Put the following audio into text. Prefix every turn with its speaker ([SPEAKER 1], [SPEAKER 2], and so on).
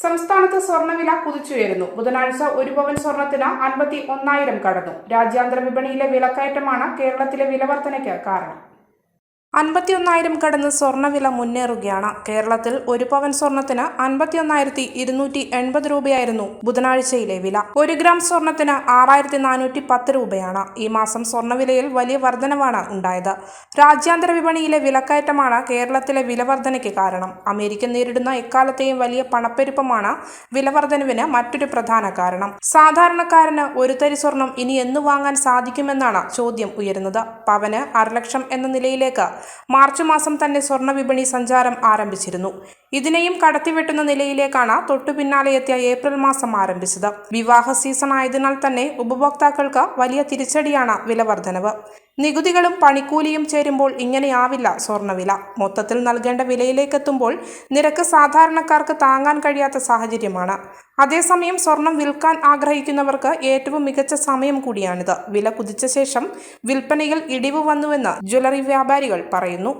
[SPEAKER 1] സംസ്ഥാനത്ത് സ്വർണ്ണവില കുതിച്ചുയരുന്നു. ബുധനാഴ്ച ഒരു പവൻ സ്വർണത്തിന് 51,000 കടന്നു. രാജ്യാന്തര വിപണിയിലെ വിലക്കയറ്റമാണ് കേരളത്തിലെ വിലവർധനയ്ക്ക് കാരണം. 51,000 കടന്ന് സ്വർണ്ണവില മുന്നേറുകയാണ്. കേരളത്തിൽ ഒരു പവൻ സ്വർണത്തിന് 51,280 രൂപയായിരുന്നു ബുധനാഴ്ചയിലെ വില. 1 ഗ്രാം സ്വർണത്തിന് 6,410 രൂപയാണ്. ഈ മാസം സ്വർണ്ണവിലയിൽ വലിയ വർധനവാണ് ഉണ്ടായത്. രാജ്യാന്തര വിപണിയിലെ വിലക്കയറ്റമാണ് കേരളത്തിലെ വിലവർധനയ്ക്ക് കാരണം. അമേരിക്ക നേരിടുന്ന എക്കാലത്തെയും വലിയ പണപ്പെരുപ്പമാണ് വിലവർധനവിന് മറ്റൊരു പ്രധാന കാരണം. സാധാരണക്കാരന് ഒരു തരി സ്വർണം ഇനി എന്ന് വാങ്ങാൻ സാധിക്കുമെന്നാണ് ചോദ്യം ഉയരുന്നത്. പവന് 1,00,000 എന്ന നിലയിലേക്ക് മാർച്ച് മാസം തന്നെ സ്വർണ്ണ വിപണി സഞ്ചാരം ആരംഭിച്ചിരുന്നു. ഇതിനെയും കടത്തിവെട്ടുന്ന നിലയിലേക്കാണ് തൊട്ടു പിന്നാലെ എത്തിയ ഏപ്രിൽ മാസം ആരംഭിച്ചത്. വിവാഹ സീസൺ ആയതിനാൽ തന്നെ ഉപഭോക്താക്കൾക്ക് വലിയ തിരിച്ചടിയാണ് വിലവർധനവ്. നികുതികളും പണിക്കൂലിയും ചേരുമ്പോൾ ഇങ്ങനെയാവില്ല സ്വർണ്ണവില. മൊത്തത്തിൽ നൽകേണ്ട വിലയിലേക്കെത്തുമ്പോൾ നിരക്ക് സാധാരണക്കാർക്ക് താങ്ങാൻ കഴിയാത്ത സാഹചര്യമാണ്. അതേസമയം സ്വർണം വിൽക്കാൻ ആഗ്രഹിക്കുന്നവർക്ക് ഏറ്റവും മികച്ച സമയം കൂടിയാണിത്. വില കുതിച്ച ശേഷം വിൽപ്പനയിൽ ഇടിവ് വന്നുവെന്ന് ജ്വല്ലറി വ്യാപാരികൾ പറയുന്നു.